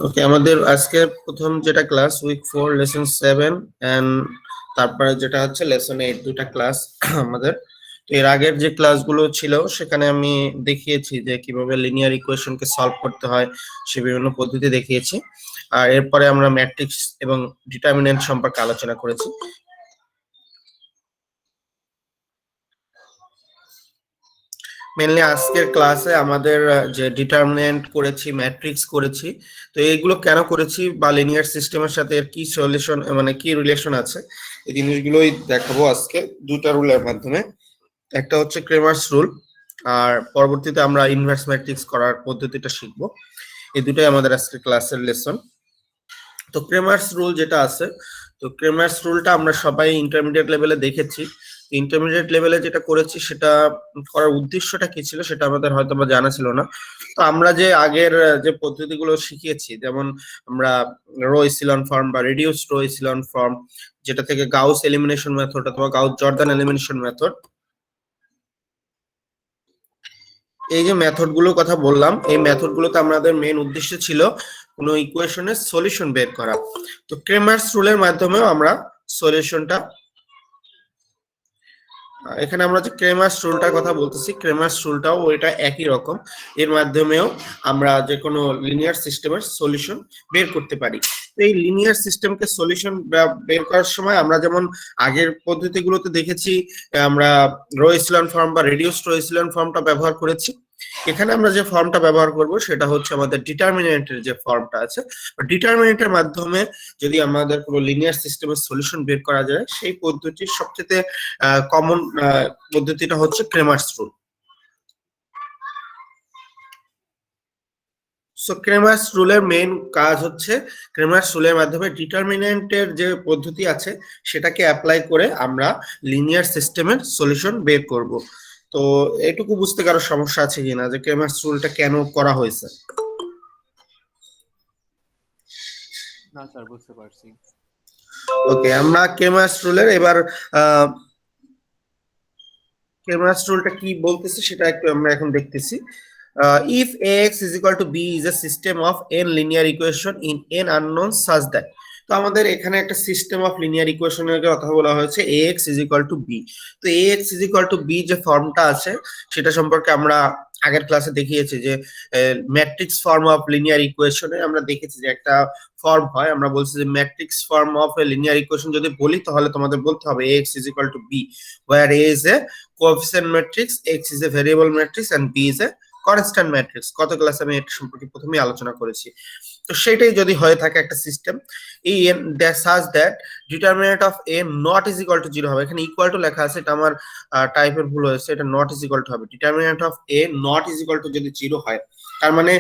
ওকে, আমাদের আজকে প্রথম যেটা ক্লাস উইক 4 লেসন 7 এন্ড তারপরে যেটা হচ্ছে লেসন 8 দুটা ক্লাস আমাদের। তো এর আগের যে ক্লাসগুলো ছিল সেখানে আমি দেখিয়েছি যে কিভাবে লিনিয়ার ইকুয়েশনকে সলভ করতে হয়, সে বিভিন্ন পদ্ধতি দেখিয়েছি। আর এরপরে আমরা ম্যাট্রিক্স এবং ডিটারমিনেন্ট সম্পর্কে আলোচনা করেছি। মেনলি আজকের ক্লাসে আমাদের যে ডিটারমিনেন্ট করেছি, ম্যাট্রিক্স করেছি, তো এইগুলো কেন করেছি বা লিনিয়ার সিস্টেমের সাথে এর কি সলিউশন মানে কি রিলেশন আছে, এই জিনিসগুলোই দেখাবো আজকে দুটা রুলের মাধ্যমে। একটা হচ্ছে ক্রেমার্স রুল, আর পরবর্তীতে আমরা ইনভার্স ম্যাট্রিক্স করার পদ্ধতিটা শিখবো। এই দুটাই আমাদের আজকে ক্লাসের লেসন। তো ক্রেমার্স রুল যেটা আছে, তো ক্রেমার্স রুলটা আমরা সবাই ইন্টারমিডিয়েট লেভেলে দেখেছি। ইন্টারমিডিয়েট লেভেলে যেটা করেছি সেটা করার উদ্দেশ্যটা কি ছিল সেটা আমাদের হয়তো বা জানা ছিল না। তো আমরা যে আগের যে পদ্ধতিগুলো শিখিয়েছি, যেমন আমরা রো এসিলন ফর্ম বা রিডিউস রো এসিলন ফর্ম, যেটা থেকে গাউস এলিমিনেশন মেথড অথবা গাউস জর্দান এলিমিনেশন মেথড, এই যে মেথড গুলোর কথা বললাম, এই মেথড গুলোতে আমাদের মেইন উদ্দেশ্য ছিল কোনো ইকুয়েশনের সলিউশন বের করা। তো ক্রেমার্স রুলের মাধ্যমেও আমরা সলিউশনটা, এখানে আমরা যে ক্রেমার্স রুলটার কথা বলতেছি, ক্রেমার্স রুলটাও ওইটা একই রকম। এর মাধ্যমেও আমরা যে কোনো লিনিয়ার সিস্টেমের সলিউশন বের করতে পারি। এই লিনিয়ার সিস্টেমকে সলিউশন বের করার সময় আমরা যেমন আগের পদ্ধতিগুলোতে দেখেছি, আমরা রো এসিলন ফর্ম বা রিডিউসড রো এসিলন ফর্মটা ব্যবহার করেছি। এখানে আমরা যে ফর্মটা ব্যবহার করব সেটা হচ্ছে আমাদের ডিটারমিনেন্টের যে ফর্মটা আছে। ডিটারমিনেন্টের মাধ্যমে যদি আমাদের কোনো লিনিয়ার সিস্টেমের সলিউশন বের করা যায়, সেই পদ্ধতির সবচেয়ে কমন পদ্ধতিটা হচ্ছে Cramer's rule. So Cramer's রুলের main কাজ হচ্ছে ক্রেমার্স রুলের মাধ্যমে ডিটারমিনেন্টের যে পদ্ধতি আছে সেটাকে অ্যাপ্লাই করে আমরা লিনিয়ার সিস্টেমের সলিউশন বের করব। তো এটুকু বুঝতে কারো সমস্যা আছে কিনা যে ক্রেমার্স রুলটা কেন করা হয়েছে? না স্যার, বুঝতে পারছি। ওকে, আমরা ক্রেমার্স রুলের এবার ক্রেমার্স রুলটা কি বলতেছে সেটা একটু আমরা এখন দেখতেছি। If ax is equal to b is a system of n linear equation in n unknowns such that, তো আমাদের এখানে একটা সিস্টেম অফ লিনিয়ার ইকুয়েশনের কথা বলা হয়েছে ax is equal to b। তো ax is equal to b যে ফর্মটা আছে সেটা সম্পর্কে আমরা আগের ক্লাসে দেখিয়েছি যে ম্যাট্রিক্স ফর্ম অফ লিনিয়ার ইকুয়েশনে আমরা দেখেছি যে একটা ফর্ম হয়, আমরা বলছি যে matrix form of a linear equation যদি বলি তাহলে তোমাদের বলতে হবে ax is equal to b, where a is a coefficient matrix, x is a variable matrix and b is a constant matrix. গত ক্লাসে আমি এটা সম্পর্কে প্রথমেই আলোচনা করেছি। তো সেটাই যদি হয়ে থাকে একটা সিস্টেম, এই such that determinant of A not is equal to 0 হবে। এখানে ইকুয়াল টু লেখা আছে, এটা আমার টাইপের ভুল হয়েছে, এটা নট ইজ ইকুয়াল টু হবে। Determinant of A not is equal two যদি 0 হয়, তার মানে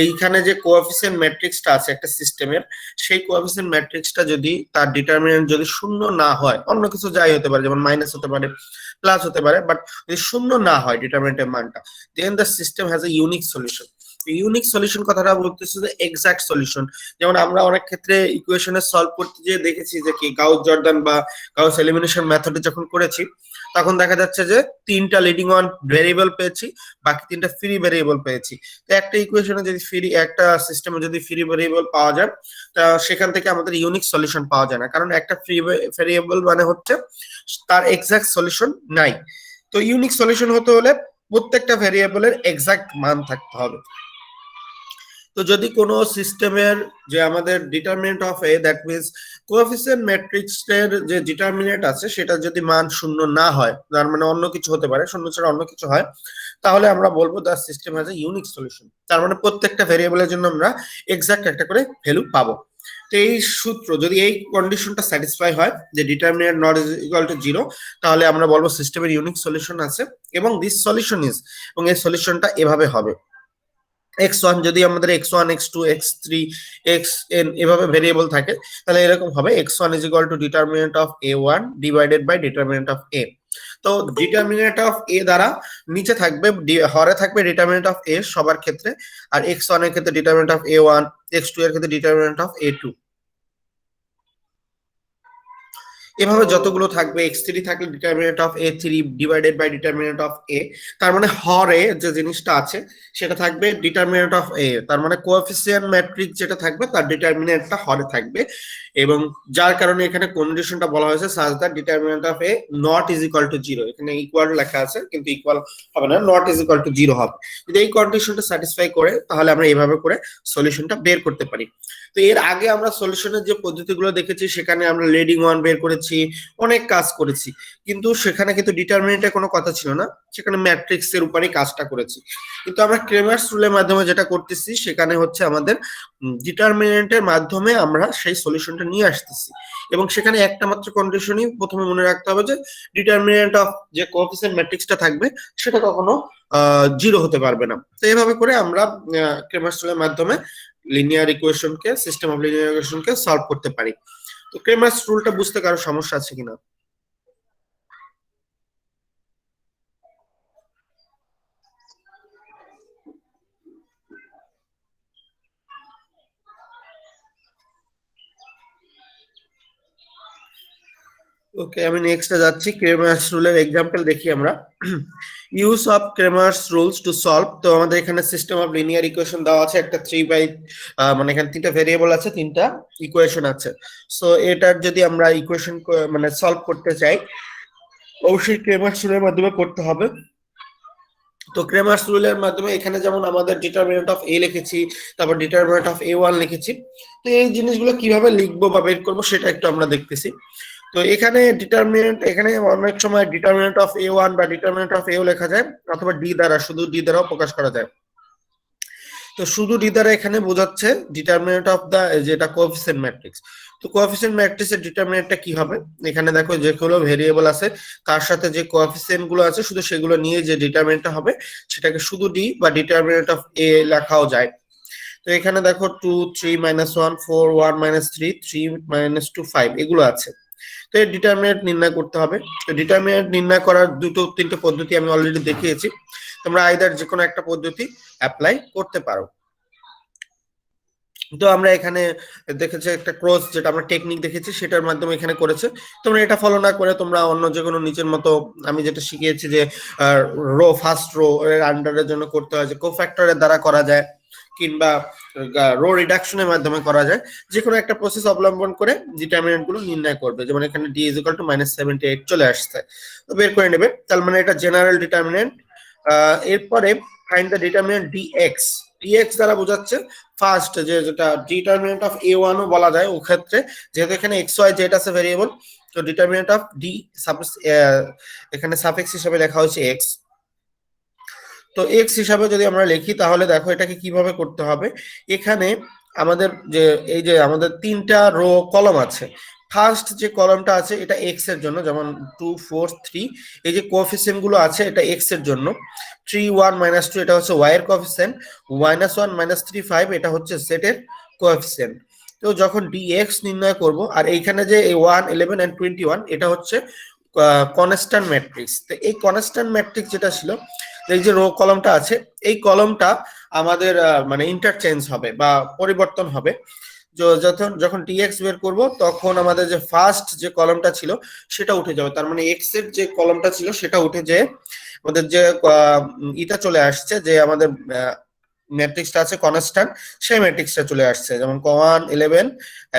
এইখানে যে কোএফিসিয়েন্ট ম্যাট্রিক্সটা আছে একটা সিস্টেমের, সেই কোএফিসিয়েন্ট ম্যাট্রিক্সটা যদি তার ডিটারমিনেন্ট যদি শূন্য না হয়, অন্য কিছু যাই হতে পারে, যেমন মাইনাস হতে পারে, প্লাস হতে পারে, বাট যদি শূন্য না হয় ডিটারমিনেন্টের মানটা, then the system has a unique solution. Unique solution কথাটা বলতেছে যে এক্সাক্ট সলিউশন। যেমন আমরা অনেক ক্ষেত্রে ইকুয়েশনে সলভ করতে গিয়ে দেখেছি যে কি গাউস জর্দান বা গাউস এলিমিনেশন মেথডে যখন করেছি, তখন দেখা যাচ্ছে যে তিনটা লিডিং ওয়ান ভেরিয়েবল পেয়েছি, বাকি তিনটা ফ্রি ভেরিয়েবল পেয়েছি। তো একটা ইকুয়েশনে যদি ফ্রি, একটা সিস্টেমে যদি ফ্রি ভেরিয়েবল পাওয়া যায়, তা সেখান থেকে আমাদের ইউনিক সলিউশন পাওয়া যায় না, কারণ একটা ফ্রি ভেরিয়েবল মানে হচ্ছে তার এক্সাক্ট সলিউশন নাই। তো ইউনিক সলিউশন হতে হলে প্রত্যেকটা ভেরিয়েবলের এক্সাক্ট মান থাকতে হবে। তো যদি কোনো সিস্টেমের যে আমাদের determinant of A, that means coefficient ম্যাট্রিক্সের যে ডিটারমিনেন্ট আছে সেটা যদি মান শূন্য না হয়, তার মানে অন্য কিছু হতে পারে, শূন্য ছাড়া অন্য কিছু হয়, তাহলে আমরা বলবো the system has a unique solution. তার মানে প্রত্যেকটা ভেরিয়েবলের জন্য আমরা এক্সাক্ট একটা করে ভ্যালু পাবো। তো এই সূত্র, যদি এই কন্ডিশনটা স্যাটিসফাই হয় যে determinant not is equal to 0, তাহলে আমরা বলবো সিস্টেমের ইউনিক সলিউশন আছে এবং দিস সলিউশন ইজ, এবং এই সলিউশনটা এভাবে হবে। x1 যদি আমাদের x1 x2 x3 xn এভাবে ভেরিয়েবল থাকে, তাহলে এরকম হবে x1 is equal to determinant of a1 divided by determinant of a। তো ডিটারমিনেন্ট অফ a দ্বারা নিচে থাকবে, হরে থাকবে ডিটারমিনেন্ট অফ a সবার ক্ষেত্রে, আর x1 এর ক্ষেত্রে ডিটারমিনেন্ট অফ a1, x2 এর ক্ষেত্রে ডিটারমিনেন্ট অফ a2। এভাবে যতগুলো থাকবে x3 থাকলে determinant of a3 divided by determinant of a, তার মানে হরে যে জিনিসটা আছে সেটা থাকবে ডিটারমিনেন্ট অফ a, তার মানে কোএফিসিয়েন্ট ম্যাট্রিক্স যেটা থাকবে তার ডিটারমিনেন্টটা হরে থাকবে, এবং যার কারণে এখানে কন্ডিশনটা বলা হয়েছে such that determinant of a not is equal to 0। এখানে ইকুয়াল লেখা আছে কিন্তু ইকুয়াল হবে না, নট ইজ ইকুয়াল টু 0 হবে। যদি এই কন্ডিশনটা স্যাটিসফাই করে তাহলে আমরা এইভাবে করে সলিউশনটা বের করতে পারি। তো এর আগে আমরা সলিউশনের যে পদ্ধতিগুলো দেখেছি সেখানে আমরা লিডিং ওয়ান বের করেছি, অনেক কাজ করেছি, কিন্তু সেখানে কিন্তু ডিটারমিনেন্টের কোনো কথা ছিল না, সেখানে ম্যাট্রিক্স এর উপরেই কাজটা করেছি। কিন্তু আমরা ক্রেমার্স রুলের মাধ্যমে যেটা করতেছি সেখানে হচ্ছে আমাদের ডিটারমিনেন্টের মাধ্যমে আমরা সেই সলিউশনটা নিয়ে আসতেছি, এবং সেখানে একটা মাত্র কন্ডিশনই প্রথমে মনে রাখতে হবে যে ডিটারমিনেন্ট অফ যে কোএফিসিয়েন্ট ম্যাট্রিক্সটা থাকবে সেটা কখনো 0 হতে পারবে না। তো এইভাবে করে আমরা ক্রেমার্স রুলের মাধ্যমে লিনিয়ার ইকুয়েশনকে, সিস্টেম অফ লিনিয়ার ইকুয়েশনকে সলভ করতে পারি। তো ক্রেমার্স রুলটা বুঝতে কারো সমস্যা আছে কিনা? ওকে, আমি নেক্সটে যাচ্ছি। ক্রেমার্স রুলের এক্সাম্পল দেখি আমরা। Use of Cramer's rules to solve. তো আমাদের এখানে সিস্টেম অফ লিনিয়ার ইকুয়েশন দেওয়া আছে, একটা 3 বাই মানে এখানে 3টা ভেরিয়েবল আছে, 3টা ইকুয়েশন আছে। সো এটার যদি আমরা ইকুয়েশন মানে সলভ করতে চাই অবশ্যই ক্রেমার্স রুলের মাধ্যমে করতে হবে। তো ক্রেমার্স রুলের মাধ্যমে এখানে যেমন আমাদের ডিটারমিনেন্ট অফ এ লিখেছি, তারপর ডিটারমিনেন্ট অফ a1 লিখেছি। তো এই জিনিসগুলো কিভাবে লিখবো বা বের করবো সেটা একটু আমরা দেখতেছি। তো এখানে ডিটারমিনেন্ট, এখানে অনেক সময় ডিটারমিনেন্ট অফ a1 বা ডিটারমিনেন্ট অফ a লেখা যায়, অথবা ডি দ্বারা, শুধু ডি দ্বারাও প্রকাশ করা যায়। তো শুধু ডি দ্বারা এখানে বোঝাচ্ছে ডিটারমিনেন্ট অফ দা, যেটা কোএফিসিয়েন্ট ম্যাট্রিক্স। তো কোএফিসিয়েন্ট ম্যাট্রিক্সের ডিটারমিনেন্টটা কি হবে? এখানে দেখো যেগুলো ভেরিয়েবল আছে তার সাথে যে কোএফিসিয়েন্ট গুলো আছে শুধু সেগুলো নিয়ে যে ডিটারমিনেন্টটা হবে সেটাকে শুধু ডি বা ডিটারমিনেন্ট অফ এ লেখাও যায়। তো এখানে দেখো 2 3 -1 4 1 -3 3 -2 5 এগুলো আছে। তো এর ডিটারমিনেন্ট নির্ণয় করতে হবে। তো ডিটারমিনেন্ট নির্ণয় করার 2-3টে পদ্ধতি আমি অলরেডি দেখিয়েছি, তোমরা আইদার যে কোনো একটা পদ্ধতি অ্যাপ্লাই করতে পারো। তো আমরা এখানে দেখেছি একটা ক্রস, যেটা আমরা টেকনিক দেখেছি সেটার মাধ্যমে এখানে করেছে। তোমরা এটা ফলো না করে তোমরা অন্য যে কোনো নিচের মতো, আমি যেটা শিখিয়েছি যে রো, ফার্স্ট রো এর আন্ডারের জন্য করতে হয়, যে কোফ্যাক্টরের দ্বারা করা যায়, কিংবা রো রিডাকশনের মাধ্যমে করা যায়, যে কোনো একটা প্রসেস অবলম্বন করে ডিটারমিনেন্ট গুলো নির্ণয় করবে। যেমন এখানে ডি ইজ ইকুয়াল টু -78 চলে আসছে, তো বের করে নেবে, তার মানে এটা জেনারেল ডিটারমিনেন্ট। এরপরে find the determinant d x. D x দ্বারা বোঝাচ্ছে ফার্স্ট যেটা ডিটারমিনেন্ট অফ a1 ও বলা যায় ও ক্ষেত্রে, যেহেতু এখানে এক্স ওয়াই জেড আছে ভেরিয়েবল, তো ডিটারমিনেন্ট অফ ডি এখানে সাফিক্স হিসেবে লেখা হয়েছে এক্স। তো এক্স হিসাবে যদি আমরা লিখি তাহলে দেখো এটাকে কিভাবে করতে হবে। এখানে আমাদের যে এই যে আমাদের 3টা রো কলম আছে, ফার্স্ট যে কলমটা আছে এটা এক্স এর জন্য, যেমন 2 4 3, এই যে কোএফিসিয়েন্ট গুলো আছে এটা এক্স এর জন্য, 3 1 -2 এটা হচ্ছে ওয়াই এর কোএফিসিয়েন্ট, -1 -3 5 এটা হচ্ছে জেড এর কোএফিসিয়েন্ট। তো যখন ডিএক্স নির্ণয় করব, আর এইখানে যে 1 11 and 21 এটা হচ্ছে কনস্ট্যান্ট ম্যাট্রিক্স। তো এই কনস্ট্যান্ট ম্যাট্রিক্স যেটা ছিল, এই যে রো কলমটা আছে এই কলমটা আমাদের মানে ইন্টারচেঞ্জ হবে বা পরিবর্তন হবে। যখন ডিএক্স বের করব তখন আমাদের যে ফার্স্ট যে কলমটা ছিল সেটা উঠে যাবে, তার মানে এক্স এর যে কলমটা ছিল সেটা উঠে যেয়ে আমাদের যে ইটা চলে আসছে, যে আমাদের ম্যাট্রিক্সটা আছে কনস্ট্যান্ট, সেই ম্যাট্রিক্সটা চলে আসছে, যেমন 1 11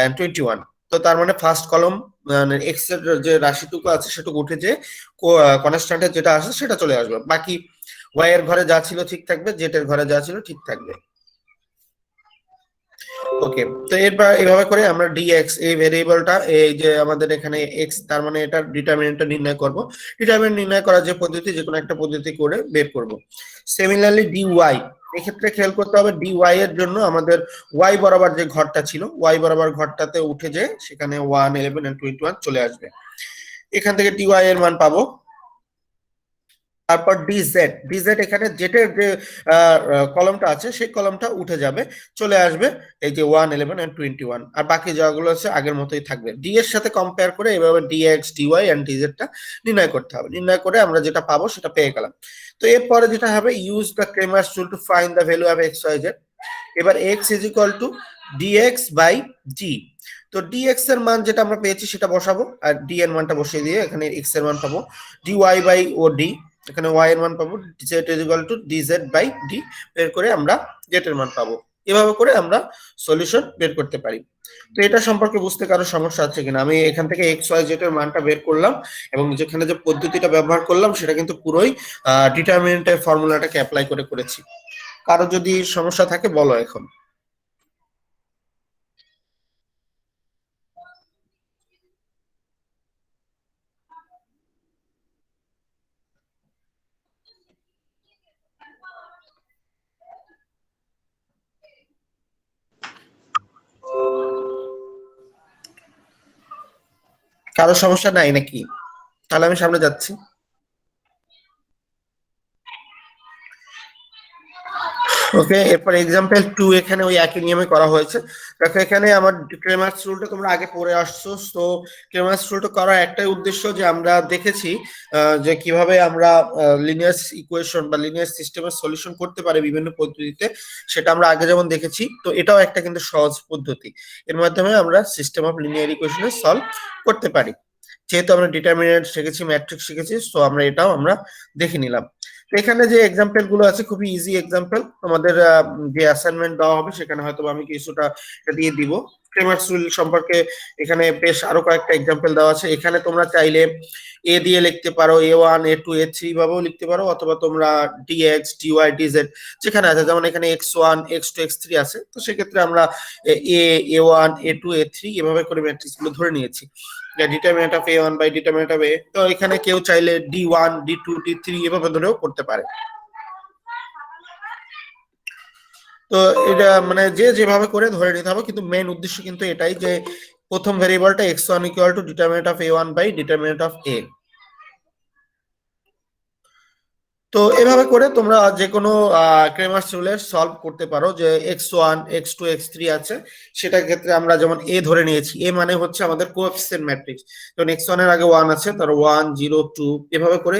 and 21। তো তার মানে ফার্স্ট কলম মানে এক্স এর যে রাশিটুকু আছে সেটুকু উঠে যে কনস্ট্যান্টের যেটা আসে সেটা চলে আসবে, বাকি ওয়াই এর ঘরে যা ছিল ঠিক থাকবে, জেড এর ঘরে যা ছিল ঠিক থাকবে। ওকে, তো এরপর এইভাবে করে আমরা ডিএক্স এই ভেরিয়েবলটা, এই যে আমাদের এখানে এক্স, তার মানে এটার ডিটারমিনেন্টটা নির্ণয় করব। ডিটারমিনেন্ট নির্ণয় করার যে পদ্ধতি, যে কোনো একটা পদ্ধতি করে বের করব। সিমিলারলি ডিওয়াই, এক্ষেত্রে খেয়াল করতে হবে ডিওয়াই এর জন্য আমাদের ওয়াই বরাবর যে ঘরটা ছিল, ওয়াই বরাবর ঘরটাতে উঠে যে সেখানে 1 11 and 21 চলে আসবে, এখান থেকে ডিওয়াই এর মান পাবো। তারপর ডিজেড, ডিজেড এখানে জেটের যে কলমটা আছে সেই কলমটা উঠে যাবে, চলে আসবে এই যে 1 11 and 21, আর বাকি যাগুলো আছে আগের মতোই থাকবে। ডি এর সাথে কম্পেয়ার করে এভাবে ডিএক্স ডিওয়াই এন্ড ডিজেডটা নির্ণয় করতে হবে, নির্ণয় করে আমরা যেটা পাবো সেটা পেয়ে গেলাম। তো এরপরে যেটা হবে, use the Cramer's rule to find the value of X Y Z. এবার X is equal to D X by Z. তো ডিএক্স এর মান যেটা আমরা পেয়েছি সেটা বসাবো, আর ডি এর মানটা বসিয়ে দিয়ে এখানে এক্স এর মান পাবো ডি ওয়াই বাই ও ডি, এখানে ওয়াই এর মান পাবো z is equal to d z by d, বের করে আমরা জেড এর মান পাবো। এভাবে করে আমরা সলিউশন বের করতে পারি। তো এটা সম্পর্কে বুঝতে কারো সমস্যা আছে কিনা? আমি এখান থেকে এক্স ওয়াই জেড এর মানটা বের করলাম এবং যেখানে যে পদ্ধতিটা ব্যবহার করলাম সেটা কিন্তু পুরোই ডিটারমিনেন্টের ফর্মুলাটাকে অ্যাপ্লাই করে করেছি। কারো যদি সমস্যা থাকে বলো এখন। কারো সমস্যা নাই নাকি? তাহলে আমি সামনে যাচ্ছি। ওকে, এরপর এক্সাম্পল 2 এখানে ওই একই নিয়মে করা হয়েছে। দেখো এখানে আমার ক্রেমার্স রুলটা তোমরা আগে পড়ে আসছো। তো ক্রেমার্স রুলটা করার একটাই উদ্দেশ্য যে আমরা দেখেছি যে কিভাবে আমরা লিনিয়ার ইকুয়েশন বা লিনিয়ার সিস্টেমের সলিউশন করতে পারি বিভিন্ন পদ্ধতিতে, সেটা আমরা আগে যেমন দেখেছি। তো এটাও একটা কিন্তু সহজ পদ্ধতি, এর মাধ্যমে আমরা সিস্টেম অফ লিনিয়ার ইকুয়েশনে সলভ করতে পারি। যেহেতু আমরা ডিটারমিনেন্ট শিখেছি, ম্যাট্রিক্স শিখেছি, তো আমরা এটাও আমরা দেখে নিলাম। তো এখানে যে এক্সাম্পল গুলো আছে খুবই ইজি এক্সাম্পল, তোমাদের যে অ্যাসাইনমেন্ট দেওয়া হবে সেখানে হয়তো আমি কিছুটা দিয়ে দিব। ক্রেমার্স রুল সম্পর্কে এখানে বেশ আরো কয়েকটা এক্সাম্পল দেওয়া আছে। এখানে তোমরা চাইলে এ দিয়ে লিখতে পারো, A1 A2 A3 ভাবেও লিখতে পারো, অথবা তোমরা ডিএক্স ডিওয়াই ডিজেড যেখানে আছে, যেমন এখানে x1 x2 x3 আছে, তো সেক্ষেত্রে আমরা A1 A2 A3 এভাবে করে ম্যাট্রিক্স গুলো ধরে নিয়েছি। Determinant of A1 by determinant of A, তো এখানে কেউ চাইলে D1 D2 D3 এভাবে ধরেও করতে পারে। তো এটা মানে যে যেভাবে করে ধরে নিতে হবে, কিন্তু মেইন উদ্দেশ্য কিন্তু এটাই যে প্রথম ভেরিয়েবলটা x1 equal to determinant of A1 by determinant of A। তো এভাবে করে তোমরা যে কোনো ক্রেমার্স রুলের সলভ করতে পারো। যে x1 x2 x3 আছে, সেটার ক্ষেত্রে আমরা যেমন a ধরে নিয়েছি, a মানে হচ্ছে আমাদের কোএফিসিয়েন্ট ম্যাট্রিক্স। যেমন x1 এর আগে 1 আছে, তার 1 0 2 এভাবে করে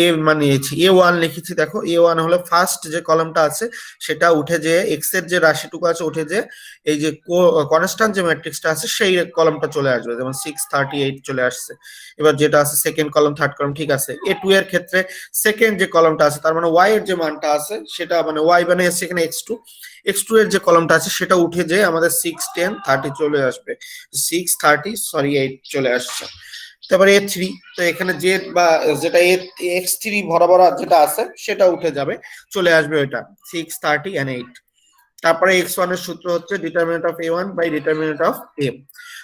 a মানে নিয়েছি। a1 লিখেছি, দেখো a1 হলো ফার্স্ট যে কলামটা আছে সেটা উঠে যে x এর যে রাশিটুকু আছে উঠে যে এই যে কনস্ট্যান্ট যে ম্যাট্রিক্সটা আছে সেই কলামটা চলে আসবে, যেমন 638 চলে আসছে। এবার যেটা আছে সেকেন্ড কলাম থার্ড কলাম, ঠিক আছে। a2 এর ক্ষেত্রে সেকেন্ড যে কলামটা আছে, তার মানে y এর যে মানটা আছে সেটা মানে y মানে সেখানে x2 এর যে কলামটা আছে সেটা উঠে যে আমাদের 6 10 30 চলে আসবে, 8 চলে আসছে। তারপরে A3, তো এখানে জেড বা যেটা x3 বরাবর যেটা আছে সেটা উঠে যাবে, চলে আসবে ওইটা 6 30 and 8। তারপরে x1 এর সূত্র হচ্ছে determinant of A1 by determinant of A।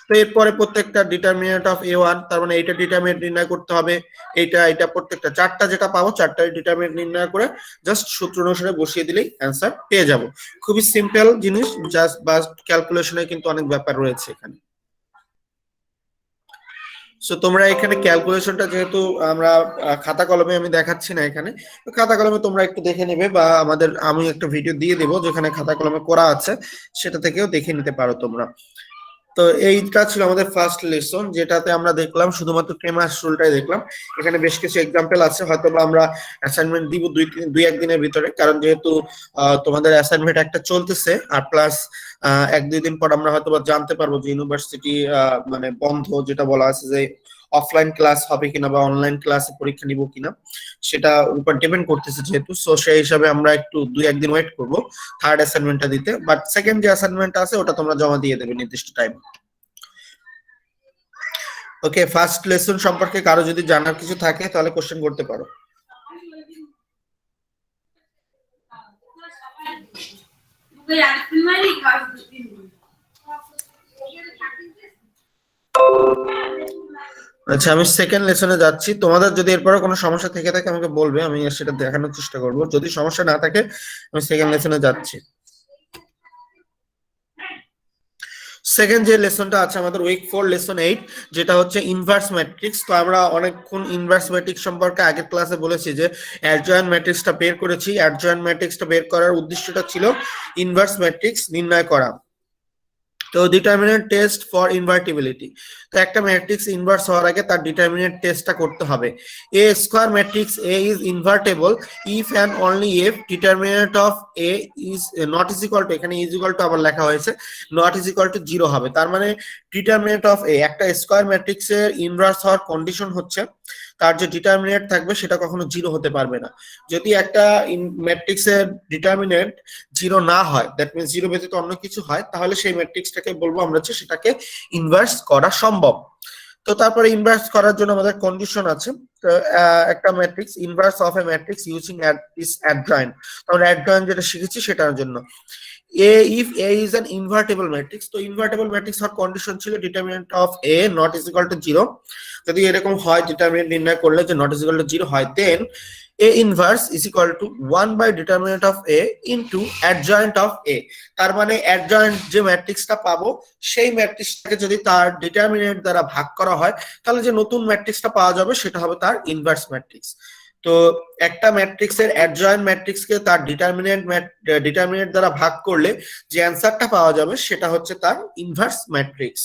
তো এরপরে প্রত্যেকটা ডিটারমিনেন্ট অফ A1, তার মানে এইটা ডিটারমিনেন্ট নির্ণয় করতে হবে, এটা প্রত্যেকটা চারটা যেটা পাবো চারটাই ডিটারমিনেন্ট নির্ণয় করে জাস্ট সূত্র অনুসারে বসিয়ে দিলেই অ্যান্সার পেয়ে যাব। খুবই সিম্পল জিনিস, জাস্ট বাস ক্যালকুলেশনে কিন্তু অনেক ব্যাপার রয়েছে এখানে। সো তোমরা এখানে ক্যালকুলেশনটা যেহেতু আমরা খাতা কলমে আমি দেখাচ্ছি না এখানে, তো খাতা কলমে তোমরা একটু দেখে নেবে, বা আমি একটা ভিডিও দিয়ে দেবো যেখানে খাতা কলমে করা আছে, সেটা থেকেও দেখে নিতে পারো তোমরা। তো এইটা ছিল আমাদের ফার্স্ট লেসন, যেটাতে আমরা দেখলাম শুধুমাত্র ক্রেমার্স রুলটাই দেখলাম। এখানে বেশ কিছু এক্সাম্পল আছে, হয়তো বা আমরা অ্যাসাইনমেন্ট দিব দুই এক দিনের ভিতরে, কারণ যেহেতু তোমাদের অ্যাসাইনমেন্ট একটা চলতেছে, আর প্লাস 1-2 দিন পর আমরা হয়তো বা জানতে পারবো যে ইউনিভার্সিটি মানে বন্ধ, যেটা বলা আছে যে অফলাইন ক্লাস হবে কিনা বা অনলাইন ক্লাসে পরীক্ষা নিব কিনা, সেটা উপর ডিপেন্ড করতেছে যেহেতু। সো সেই হিসাবে আমরা একটু 2-1 দিন ওয়েট করবো থার্ড অ্যাসাইনমেন্টটা দিতে, বাট সেকেন্ড যে অ্যাসাইনমেন্ট আছে ওটা তোমরা জমা দিয়ে দেবে নির্দিষ্ট টাইম। ওকে, ফার্স্ট লেসন সম্পর্কে কারো যদি জানার কিছু থাকে তাহলে কোশ্চেন করতে পারো। আচ্ছা, আমি সেকেন্ড লেসনে যাচ্ছি। তোমাদের যদি এরপরে কোনো সমস্যা থেকে থাকে আমাকে বলবে, আমি সেটা দেখানোর চেষ্টা করব। যদি সমস্যা না থাকে আমি সেকেন্ড লেসনে যাচ্ছি। সেকেন্ড যে লেসনটা আছে আমাদের উইক 4 লেসন 8, যেটা হচ্ছে ইনভার্স ম্যাট্রিক্স। তো আমরা অনেকক্ষণ ইনভার্স ম্যাট্রিক্স সম্পর্কে আগের ক্লাসে বলেছি যে অ্যাডজয়েন্ট ম্যাট্রিক্সটা বের করেছি। অ্যাডজয়েন্ট ম্যাট্রিক্সটা বের করার উদ্দেশ্যটা ছিল ইনভার্স ম্যাট্রিক্স নির্ণয় করা। তো ডিটারমিনেন্ট টেস্ট ফর ইনভার্টিবিলিটি, তো একটা ম্যাট্রিক্স ইনভার্স হওয়ার আগে তার ডিটারমিনেন্ট টেস্টটা করতে হবে। A square matrix A is invertible if and only if determinant of A is not is equal to, এখানে ইজ ইকুয়াল টু আবার লেখা হয়েছে, নট ইজ ইকুয়াল টু 0 হবে। তার মানে ডিটারমিনেন্ট অফ এ, একটা স্কোয়ার ম্যাট্রিক্সের ইনভার্স হওয়ার কন্ডিশন হচ্ছে তার যে ডিটারমিনেন্ট থাকবে সেটা কখনো 0 হতে পারবে না। যদি একটা ম্যাট্রিক্সের ডিটারমিনেন্ট 0 না হয়, দ্যাট মিনস 0 ব্যতীত অন্য কিছু হয়, তাহলে সেই ম্যাট্রিক্সটাকে বলবো আমরা যে সেটাকে ইনভার্স করা সম্ভব। তো তারপরে ইনভার্স করার জন্য আমাদের কন্ডিশন আছে। তো একটা matrix inverse of a matrix using is adjoint, আমরা অ্যাডজয়েন্ট যেটা শিখেছি সেটার জন্য A if A is an invertible matrix, তো ইনভার্টেবল ম্যাট্রিক্স হওয়ার কন্ডিশন ছিল determinant of A not is equal to 0। যদি এরকম হয় ডিটারমিনেন্ট নির্ণয় করলে যে নট ইজ ইকুয়াল টু 0 হয়, দেন A inverse is equal to 1 by determinant of A into adjoint of A। তার মানে adjoint যে ম্যাট্রিক্সটা পাবো সেই ম্যাট্রিক্সটাকে যদি তার ডিটারমিনেন্ট দ্বারা ভাগ করা হয়, তাহলে যে নতুন ম্যাট্রিক্সটা পাওয়া যাবে সেটা হবে তার ইনভার্স ম্যাট্রিক্স। তো একটা ম্যাট্রিক্সের অ্যাডজয়েন্ট ম্যাট্রিক্সকে তার ডিটারমিনেন্ট দ্বারা ভাগ করলে যে অ্যান্সারটা পাওয়া যাবে সেটা হচ্ছে তার ইনভার্স ম্যাট্রিক্স।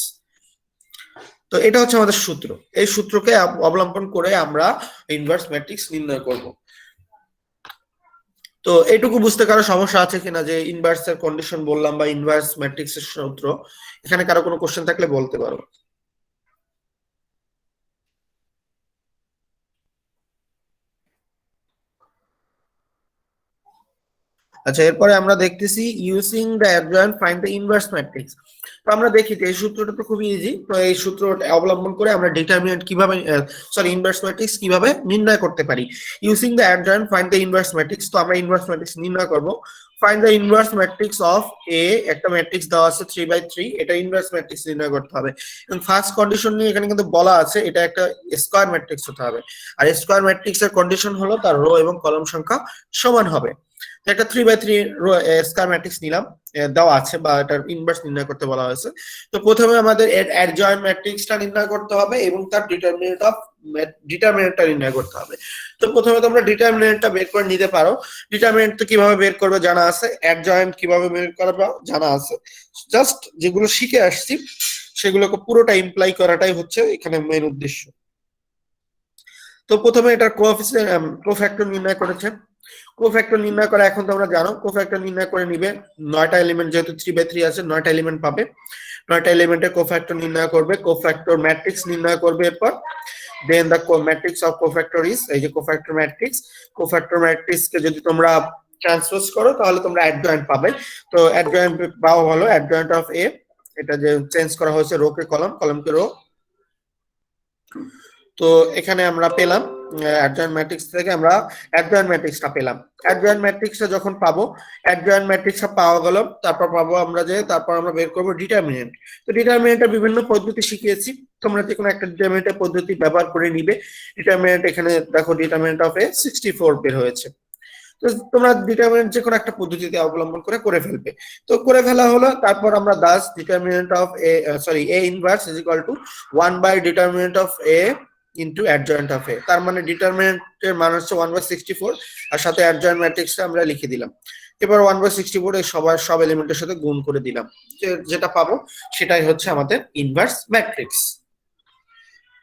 তো এটা হচ্ছে আমাদের সূত্র, এই সূত্রকে অবলম্বন করে আমরা ইনভার্স ম্যাট্রিক্স নির্ণয় করব। তো এইটুকু বুঝতে কারো সমস্যা আছে কিনা যে ইনভার্স এর কন্ডিশন বললাম বা ইনভার্স ম্যাট্রিক্স এর সূত্র, এখানে কারো কোনো কোশ্চেন থাকলে বলতে পারো। আচ্ছা, এরপরে আমরা দেখতেছি using the adjoint find the inverse matrix. তো আমরা দেখি যে এই সূত্রটা তো খুবই ইজি, তো এই সূত্রটা অবলম্বন করে আমরা ডিটারমিনেন্ট কিভাবে ইনভার্স ম্যাট্রিক্স কিভাবে নির্ণয় করতে পারি। Using the adjoint find the inverse matrix, তো আমরা ইনভার্স ম্যাট্রিক্স নির্ণয় করব। Find the inverse matrix of A, একটা ম্যাট্রিক্স দেওয়া আছে 3/3, এটা ইনভার্স ম্যাট্রিক্স নির্ণয় করতে হবে। এবং ফার্স্ট কন্ডিশন নিয়ে এখানে কিন্তু বলা আছে এটা একটা স্কয়ার ম্যাট্রিক্স হতে হবে, আর স্কয়ার ম্যাট্রিক্স এর কন্ডিশন হলো তার রো এবং কলাম সংখ্যা সমান হবে। একটা 3/3 স্কয়ার ম্যাট্রিক্স নিলাম, দেওয়া আছে বা এটার ইনভার্স নির্ণয় করতে বলা হয়েছে। তো প্রথমে আমাদের এর অ্যাডজয়েন্ট ম্যাট্রিক্সটা নির্ণয় করতে হবে এবং তার ডিটারমিনেন্টটা নির্ণয় করতে হবে। তো প্রথমে তোমরা ডিটারমিনেন্টটা বের করে নিতে পারো। ডিটারমিনেন্ট তো কিভাবে বের করবে জানা আছে, অ্যাডজয়েন্ট কিভাবে বের করবে জানা আছে, জাস্ট যেগুলো শিখে আসছি সেগুলোকে পুরোটা ইমপ্লাই করাটাই হচ্ছে এখানে মেইন উদ্দেশ্য। তো প্রথমে এটার কোফ্যাক্টর নির্ণয় করেছে। কোফ্যাক্টর নির্ণয় করা এখন তোমরা জানো, কোফ্যাক্টর নির্ণয় করে নিবে 9টা এলিমেন্ট, যেহেতু 3/3 আছে 9টা এলিমেন্ট পাবে, 9টা এলিমেন্টের কোফ্যাক্টর নির্ণয় করবে, কোফ্যাক্টর ম্যাট্রিক্স নির্ণয় করবে। এরপর then the matrix of cofactor is, এই যে কোফ্যাক্টর ম্যাট্রিক্স, কোফ্যাক্টর ম্যাট্রিক্স কে যদি তোমরা ট্রান্সপোজ করো তাহলে তোমরা অ্যাডজয়েন্ট পাবে। তো অ্যাডজয়েন্ট পাওয়া হলো অ্যাডজয়েন্ট অফ এ, এটা যে চেঞ্জ করা হয়েছে রো কে কলাম, কলামকে রো। তো এখানে আমরা পেলাম অ্যাডজয়েন্ট ম্যাট্রিক্স থেকে আমরা অ্যাডজয়েন্ট ম্যাট্রিক্সটা পেলাম। অ্যাডজয়েন্ট ম্যাট্রিক্সটা যখন পাবো, অ্যাডজয়েন্ট ম্যাট্রিক্সটা পাওয়া গেল, তারপর পাবো আমরা যে, তারপর আমরা বের করবো ডিটারমিনেন্ট। তো ডিটারমিনেন্টের বিভিন্ন পদ্ধতি শিখিয়েছি, তোমরা যে কোনো একটা ডিটারমিনেন্টের পদ্ধতি ব্যবহার করে নিবে। ডিটারমিনেন্ট এখানে দেখো ডিটারমিনেন্ট অফ এ 64 বের হয়েছে। তো তোমরা ডিটারমিনেন্ট যে কোনো একটা পদ্ধতিতে অবলম্বন করে ফেলবে। তো করে ফেলা হলো, তারপর আমরা thus determinant of A A inverse is equal to 1 by determinant of A into adjoint of A. তার মানে ডিটারমিনেন্টের মান হচ্ছে 1/64 আর সাথে অ্যাডজয়েন্ট ম্যাট্রিক্সটা আমরা লিখে দিলাম। এবার 1/64 এই সব এলিমেন্টের সাথে গুণ করে দিলাম, যেটা পাবো সেটাই হচ্ছে আমাদের ইনভার্স ম্যাট্রিক্স।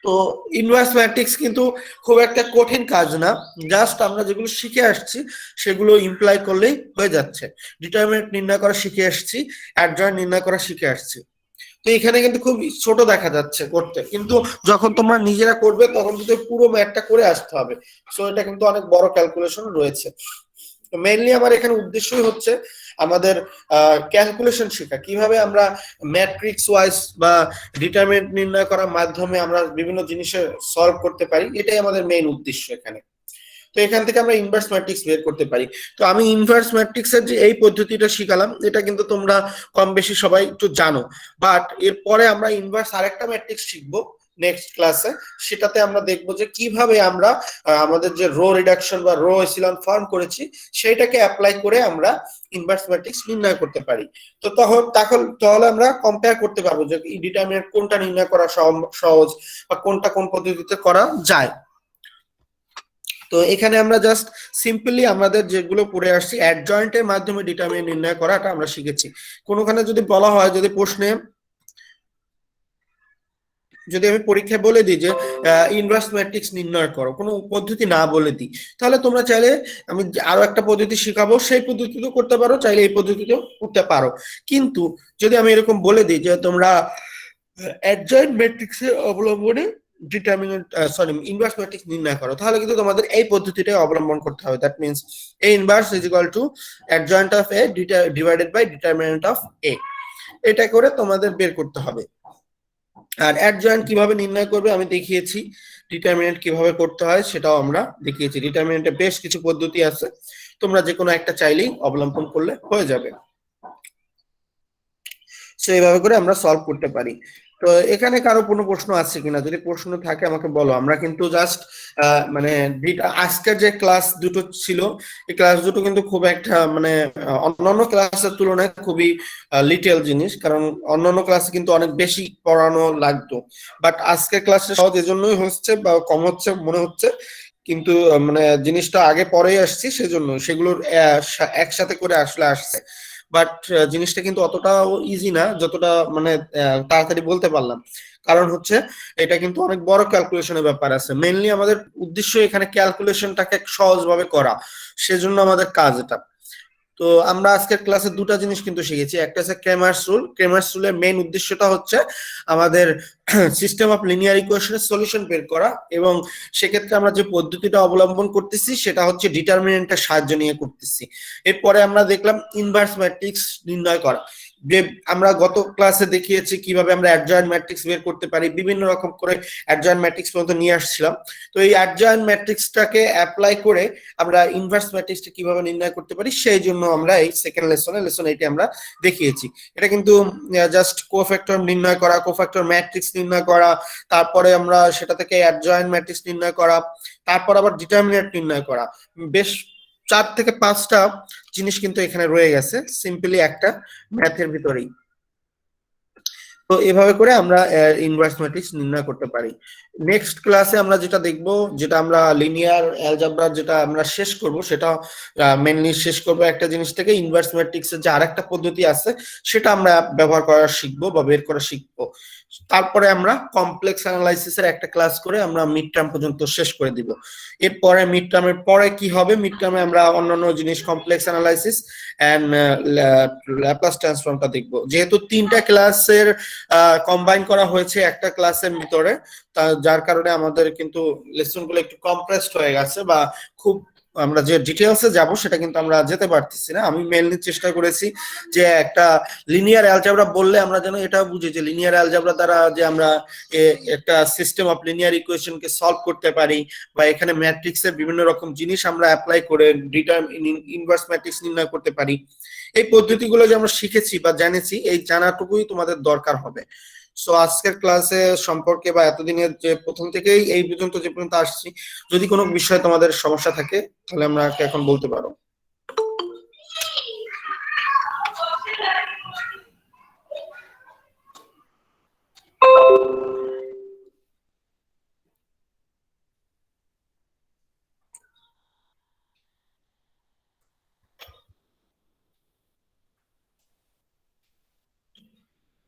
তো ইনভার্স ম্যাট্রিক্স কিন্তু খুব একটা কঠিন কাজ না, জাস্ট আমরা যেগুলো শিখে আসছি সেগুলো ইমপ্লাই করলেই হয়ে যাচ্ছে। ডিটারমিনেন্ট নির্ণয় করা শিখে আসছি, অ্যাডজয়েন্ট নির্ণয় করা শিখে আসছি। তো এখানে কিন্তু খুব ছোট দেখা যাচ্ছে করতে, কিন্তু যখন তোমরা নিজেরা করবে তখন কিন্তু পুরো ম্যাথটা করে আসতে হবে। সো এটা কিন্তু অনেক বড় ক্যালকুলেশন রয়েছে। মেইনলি আমার এখানে উদ্দেশ্যই হচ্ছে আমাদের ক্যালকুলেশন শেখা, কিভাবে আমরা ম্যাট্রিক্স ওয়াইজ বা ডিটারমিনেন্ট নির্ণয় করার মাধ্যমে আমরা বিভিন্ন জিনিসের সলভ করতে পারি, এটাই আমাদের মেইন উদ্দেশ্য এখানে। তো এখান থেকে আমরা ইনভার্স ম্যাট্রিক্স বের করতে পারি। তো আমি ইনভার্স ম্যাট্রিক্সের যে এই পদ্ধতিটা শিখালাম এটা কিন্তু তোমরা কম বেশি সবাই একটু জানো, বাট এরপরে আমরা ইনভার্স আরেকটা ম্যাট্রিক্স শিখবো নেক্সট ক্লাসে। সেটাতে আমরা দেখবো যে কিভাবে আমরা আমাদের যে রো রিডাকশন বা রো এসিলন ফর্ম করেছি সেইটাকে অ্যাপ্লাই করে আমরা ইনভার্স ম্যাট্রিক্স নির্ণয় করতে পারি। তো তাহলে আমরা কম্পেয়ার করতে পারবো যে ডিটারমিনেন্ট কোনটা নির্ণয় করা সহজ বা কোনটা কোন পদ্ধতিতে করা যায়। তো এখানে আমরা জাস্ট সিম্পলি আমাদের যেগুলো পড়ে আসছি অ্যাডজয়েন্টের মাধ্যমে ডিটারমিনেন্ট নির্ণয় করাটা আমরা শিখেছি। কোনোখানে যদি বলা হয়, যদি প্রশ্নে যদি আমি পরীক্ষায় বলে দিই যে ইনভার্স ম্যাট্রিক্স নির্ণয় করো, কোনো পদ্ধতি না বলে দিই, তাহলে তোমরা চাইলে আমি আরো একটা পদ্ধতি শিখাবো, সেই পদ্ধতিতেও করতে পারো, চাইলে এই পদ্ধতিতেও করতে পারো। কিন্তু যদি আমি এরকম বলে দিই যে তোমরা অ্যাডজয়েন্ট ম্যাট্রিক্সের অবলম্বনে ডিটারমিনেন্ট ইনভার্স ম্যাট্রিক্স নির্ণয় করো, তাহলে কিন্তু তোমাদের এই পদ্ধতিটাই অবলম্বন করতে হবে। That means A inverse is equal to adjoint of A divided by determinant of A, এটা করে তোমাদের বের করতে হবে। আর অ্যাডজয়েন্ট কিভাবে নির্ণয় করবে আমি দেখিয়েছি, ডিটারমিনেন্ট কিভাবে করতে হয় সেটাও আমরা দেখিয়েছি। ডিটারমিনেন্টে বেশ কিছু পদ্ধতি আছে, তোমরা যে কোনো একটা চাইলেই অবলম্বন করলে হয়ে যাবে। সো এইভাবে করে আমরা সলভ করতে পারি। তো এখানে কারো কোনো প্রশ্ন আছে কিনা? যদি প্রশ্ন থাকে আমাকে বলো। আমরা কিন্তু জাস্ট মানে আজকের যে ক্লাস দুটো ছিল, এই ক্লাস দুটো কিন্তু খুব একটা মানে অন্যান্য ক্লাসের তুলনায় খুবই লিটেল জিনিস, কারণ অন্যান্য ক্লাসে কিন্তু অনেক বেশি পড়ানো লাগতো, বাট আজকের ক্লাসে সহজ এজন্যই হচ্ছে বা কম হচ্ছে মনে হচ্ছে, কিন্তু মানে জিনিসটা আগে পরেই আসছি সেজন্য সেগুলোর একসাথে করে আসছে। বাট জিনিসটা কিন্তু অতটাও ইজি না যতটা মানে তাড়াতাড়ি বলতে পারলাম। কারণ হচ্ছে এটা কিন্তু অনেক বড় ক্যালকুলেশনের ব্যাপার আছে। মেইনলি আমাদের উদ্দেশ্য এখানে ক্যালকুলেশনটাকে সহজভাবে করা, সেজন্য আমাদের কাজ এটা। তো আমরা আজকের ক্লাসে দুটা জিনিস কিন্তু শিখেছি। একটা হচ্ছে ক্রেমার্স রুল। ক্রেমার্স রুলের মেইন উদ্দেশ্যটা হচ্ছে আমাদের সিস্টেম অফ লিনিয়ার ইকুয়েশনের সলিউশন বের করা, এবং সেক্ষেত্রে আমরা যে পদ্ধতিটা অবলম্বন করতেছি সেটা হচ্ছে ডিটারমিনেন্টের সাহায্য নিয়ে করতেছি। এরপরে আমরা দেখলাম ইনভার্স ম্যাট্রিক্স নির্ণয় করা, যে আমরা গত ক্লাসে দেখিয়েছি কিভাবে আমরা অ্যাডজয়েন্ট ম্যাট্রিক্স বের করতে পারি, বিভিন্ন রকম করে অ্যাডজয়েন্ট ম্যাট্রিক্স পর্যন্ত নিয়ে আসছিলাম। তো এই অ্যাডজয়েন্ট ম্যাট্রিক্সটাকে অ্যাপ্লাই করে আমরা ইনভার্স ম্যাট্রিক্সটা কিভাবে নির্ণয় করতে পারি সেই জন্য আমরা এই সেকেন্ড লেসন এইটা আমরা দেখিয়েছি। এটা কিন্তু জাস্ট কোফ্যাক্টর নির্ণয় করা, কোফ্যাক্টর ম্যাট্রিক্স নির্ণয় করা, তারপরে আমরা সেটা থেকে অ্যাডজয়েন্ট ম্যাট্রিক্স নির্ণয় করা, তারপর আবার ডিটারমিনেন্ট নির্ণয় করা, বেশ 4 থেকে 5টা জিনিস কিন্তু এখানে রয়ে গেছে সিম্পলি একটা ম্যাথের ভিতরেই। তো এভাবে করে আমরা ইনভার্স ম্যাট্রিক্স নির্ণয় করতে পারি। নেক্সট ক্লাসে আমরা যেটা দেখব, যেটা আমরা লিনিয়ার অ্যালজেব্রা যেটা আমরা শেষ করব, সেটা মেনলি শেষ করব একটা জিনিস থেকে, ইনভার্স ম্যাট্রিক্সের যে আরেকটা পদ্ধতি আছে সেটা আমরা ব্যবহার করা শিখবো বা বের করা শিখবো। তারপরে আমরা কমপ্লেক্স অ্যানালাইসিসের একটা ক্লাস করে আমরা মিড টার্ম পর্যন্ত শেষ করে দিব। এরপরে মিড টার্মের পরে কি হবে, মিড টার্মে আমরা অন্যান্য জিনিস কমপ্লেক্স অ্যানালাইসিস এন্ড ল্যাপ্লাস ট্রান্সফর্মটা দেখব। যেহেতু 3টা ক্লাসের কম্বাইন করা হয়েছে একটা ক্লাসের ভিতরে, যার কারণে আমাদের কিন্তু লেসনগুলো একটু কম্প্রেসড হয়ে গেছে, বা খুব আমরা যে ডিটেলসে যাব সেটা কিন্তু আমরা যেতে পারতেছি না। আমি মেইনলি চেষ্টা করেছি যে একটা লিনিয়ার অ্যালজেব্রা বললে আমরা যেন এটাও বুঝি যে লিনিয়ার অ্যালজেব্রা দ্বারা যে আমরা একটা সিস্টেম অফ লিনিয়ার ইকুয়েশনকে সলভ করতে পারি, বা এখানে ম্যাট্রিক্সের বিভিন্ন রকম জিনিস আমরা অ্যাপ্লাই করে ইনভার্স ম্যাট্রিক্স নির্ণয় করতে পারি। এই পদ্ধতিগুলো যে আমরা শিখেছি বা জেনেছি, এই জানাটুকুই তোমাদের দরকার হবে। সো আজকের ক্লাসে সম্পর্কে বা এতদিনের যে প্রথম থেকেই এই পর্যন্ত যে পর্যন্ত আসছি, যদি কোনো বিষয়ে তোমাদের সমস্যা থাকে তাহলে আমরা এখন বলতে পারো।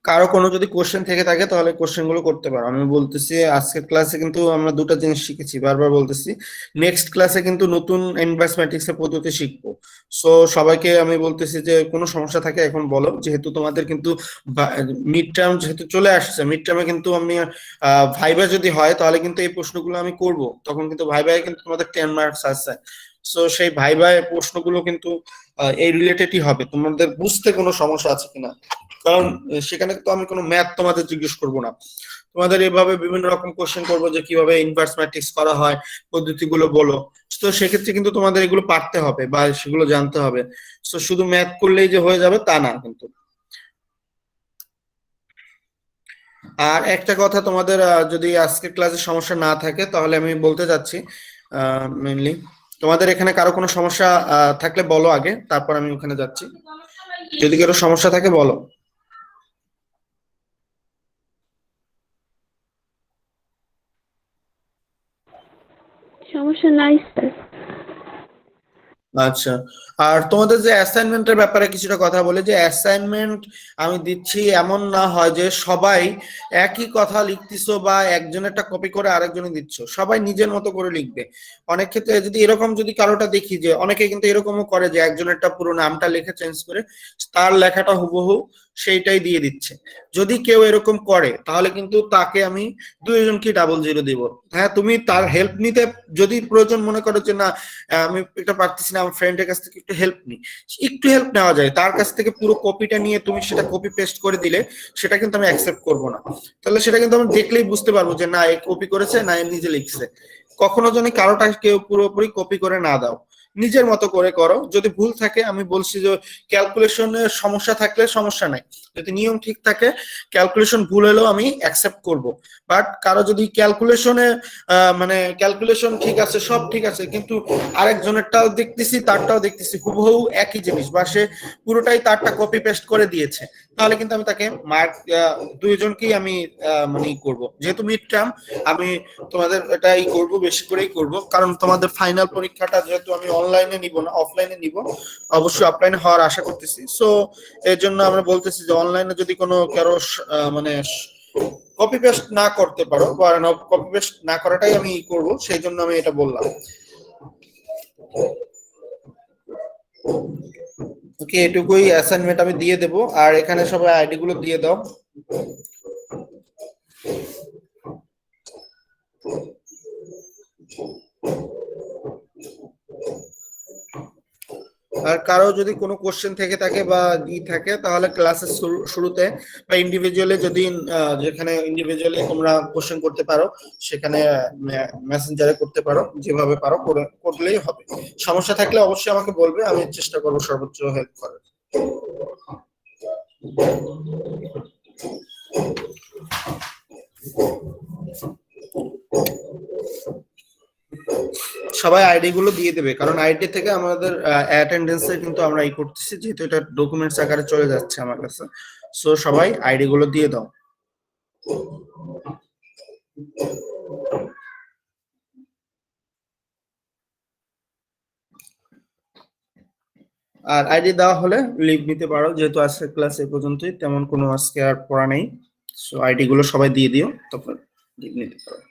কারো কোনো যদি কোশ্চেন থেকে থাকে তাহলে কোশ্চেন গুলো করতে পারো। আমি বলতেছি আজকের ক্লাসে কিন্তু আমরা দুটা জিনিস শিখেছি, বারবার বলতেছি। নেক্সট ক্লাসে কিন্তু নতুন ইনভার্স ম্যাট্রিক্স এর পদ্ধতি শিখবো। সো সবাইকে আমি বলতেছি যে কোনো সমস্যা থাকে এখন বলো, যেহেতু তোমাদের কিন্তু মিড টার্ম যেহেতু চলে আসছে, মিড টার্মে কিন্তু আমি ভাইবা যদি হয় তাহলে কিন্তু এই প্রশ্নগুলো আমি করব, তখন কিন্তু ভাইবায় কিন্তু তোমাদের 10 মার্কস আছে। সো সেই ভাইবায় প্রশ্নগুলো কিন্তু এই রিলেটেডই হবে, তোমাদের বুঝতে কোনো সমস্যা আছে কিনা, কারণ সেখানে তো আমি কোনো ম্যাথ তোমাদের জিজ্ঞেস করব না, তোমাদের এভাবে বিভিন্ন রকম কোশ্চেন করবো যে কিভাবে ইনভার্স ম্যাট্রিক্স করা হয়, পদ্ধতিগুলো বলো। তো সেক্ষেত্রে কিন্তু তোমাদের এগুলো পারতে হবে বা সেগুলো জানতে হবে। তো শুধু ম্যাথ করলেই যে হয়ে যাবে তা না কিন্তু। আর একটা কথা, তোমাদের যদি আজকের ক্লাসে সমস্যা না থাকে তাহলে আমি বলতে চাচ্ছি মেইনলি তোমাদের এখানে কারো কোনো সমস্যা থাকলে বলো আগে, তারপর আমি ওখানে যাচ্ছি। যদি কারো সমস্যা থাকে বলো। সমস্যা সমস্যা নাই স্যার। আচ্ছা, আর তোমাদের যে অ্যাসাইনমেন্টের ব্যাপারে কিছুটা কথা বলে, যে অ্যাসাইনমেন্ট আমি দিচ্ছি এমন না হয় যে সবাই একই কথা লিখতেছো বা একজনেরটা কপি করে আরেকজনে দিচ্ছ, সবাই নিজের মতো করে লিখবে। অনেক ক্ষেত্রে যদি এরকম যদি কারোটা দেখি, যে অনেকে কিন্তু এরকমও করে যে একজনেরটা পুরো নামটা লিখে চেঞ্জ করে তার লেখাটা হুবহু সেইটাই দিয়ে দিচ্ছে। যদি কেউ এরকম করে তাহলে কিন্তু তাকে আমি 2জনকে ডাবল জিরো দিব। হ্যাঁ, তুমি তার হেল্প নিতে যদি প্রয়োজন মনে করো যে না আমি এটা পারতেছি না, আমার ফ্রেন্ডের কাছ থেকে একটু হেল্প নিই, একটু হেল্প নেওয়া যায়। তার কাছ থেকে পুরো কপিটা নিয়ে তুমি সেটা কপি পেস্ট করে দিলে সেটা কিন্তু আমি অ্যাকসেপ্ট করবো না। তাহলে সেটা কিন্তু আমি দেখলেই বুঝতে পারবো যে না এ কপি করেছে না এ নিজে লিখছে। কখনো যেন কারোটা কেউ পুরোপুরি কপি করে না দাও, নিজের মতো করে করো। যদি ভুল থাকে আমি বলছি যে ক্যালকুলেশনের সমস্যা থাকলে সমস্যা নাই, যদি নিয়ম ঠিক থাকে ক্যালকুলেশন ভুল হলেও আমি অ্যাকসেপ্ট করব। বাট কারো যদি ক্যালকুলেশনে মানে ক্যালকুলেশন ঠিক আছে সব ঠিক আছে কিন্তু আরেকজনেরটাও দেখতেছি তারটাও দেখতেছি হুবহু একই জিনিস, বা সে পুরোটাই তারটা কপি পেস্ট করে দিয়েছে, তাহলে কিন্তু আমি তাকে মার্ক 2জনকেই আমি মানে করব। যেহেতু মিড টার্ম আমি তোমাদের এটাই করব, বেশি করেই করব, কারণ তোমাদের ফাইনাল পরীক্ষাটা যেহেতু আমি অনলাইনে নিব না অফলাইনে নিব, অবশ্যই অফলাইনে হওয়ার আশা করতেছি। সো এর জন্য আমরা বলতেছি যে অনলাইনে যদি কোনো কারো মানে কপি পেস্ট না করতে পারো বা কপি পেস্ট না করাটাই আমি করব, সেই জন্য আমি এটা বললাম। ওকে, এটুকুই অ্যাসাইনমেন্ট আমি দিয়ে দেব, আর এখানে সবাই আইডি গুলো দিয়ে দাও। আর কারো যদি কোনো কোশ্চেন থেকে থাকে বা থাকে তাহলে ক্লাসের শুরুতে বা ইন্ডিভিজুয়ালি যদি যেখানে ইন্ডিভিজুয়ালি তোমরা কোশ্চেন করতে পারো সেখানে মেসেঞ্জারে করতে পারো, যেভাবে পারো করলেই হবে। সমস্যা থাকলে অবশ্যই আমাকে বলবে, আমি চেষ্টা করবো সর্বোচ্চ হেল্প করার। সবাই আইডি গুলো দিয়ে দেবে, কারণ আইডি থেকে আমাদের অ্যাটেন্ডেন্সে কিন্তু আমরা ই করতেছি, যেহেতু এটা ডকুমেন্টস আকারে চলে যাচ্ছে আমার কাছে। সো সবাই আইডি গুলো দিয়ে দাও। আর আইডি দেওয়া হলে লিভ নিতে পারো, যেহেতু আজকে ক্লাস এ পর্যন্তই, তেমন কোনো আজকে আর পড়া নেই। সো আইডি গুলো সবাই দিয়ে দিও, তারপর লিভ নিতে পারো।